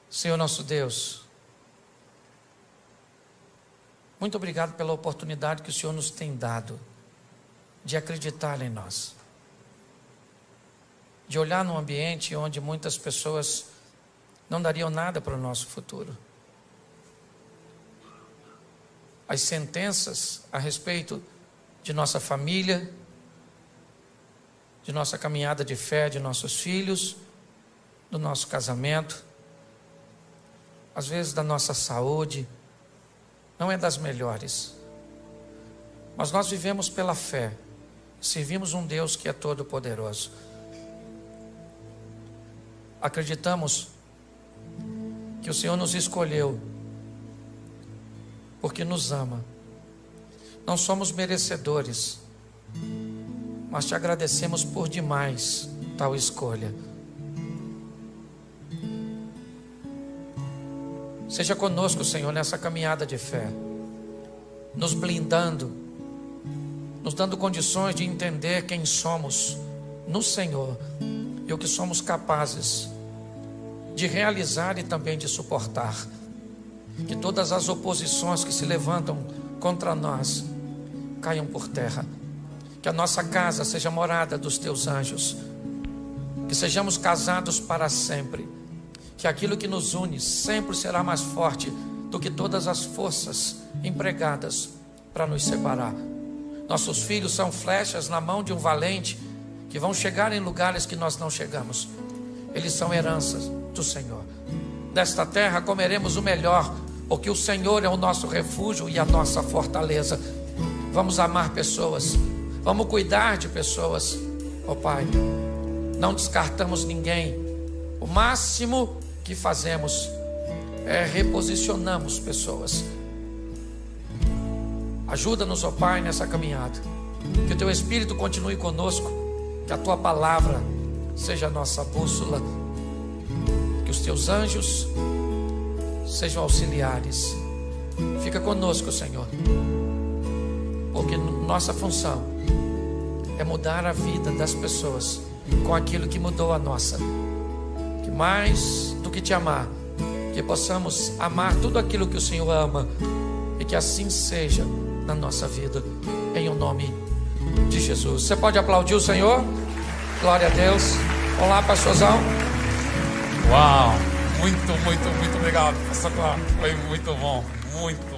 Senhor nosso Deus, muito obrigado pela oportunidade que o Senhor nos tem dado de acreditar em nós, de olhar num ambiente onde muitas pessoas não dariam nada para o nosso futuro. As sentenças a respeito de nossa família, de nossa caminhada de fé, de nossos filhos, do nosso casamento, às vezes da nossa saúde, não é das melhores. Mas nós vivemos pela fé, servimos um Deus que é todo poderoso. Acreditamos que o Senhor nos escolheu porque nos ama. Não somos merecedores, mas te agradecemos por demais tal escolha. Seja conosco, Senhor, nessa caminhada de fé, nos blindando, nos dando condições de entender quem somos no Senhor e o que somos capazes de realizar e também de suportar. Que todas as oposições que se levantam contra nós caiam por terra. Que a nossa casa seja morada dos teus anjos. Que sejamos casados para sempre. Que aquilo que nos une sempre será mais forte do que todas as forças empregadas para nos separar. Nossos filhos são flechas na mão de um valente que vão chegar em lugares que nós não chegamos. Eles são heranças do Senhor. Desta terra comeremos o melhor, porque o Senhor é o nosso refúgio e a nossa fortaleza. Vamos amar pessoas, vamos cuidar de pessoas, ó Pai. Não descartamos ninguém. O máximo que fazemos é reposicionamos pessoas. Ajuda-nos, ó Pai, nessa caminhada. Que o Teu Espírito continue conosco. Que a Tua palavra seja a nossa bússola. Que os Teus anjos sejam auxiliares. Fica conosco, Senhor. Porque nossa função é mudar a vida das pessoas com aquilo que mudou a nossa. Que mais do que Te amar, que possamos amar tudo aquilo que o Senhor ama. E que assim seja na nossa vida, em o nome de Jesus. Você pode aplaudir o Senhor? Glória a Deus. Olá, pastorzão. Uau, muito obrigado. Foi muito bom, muito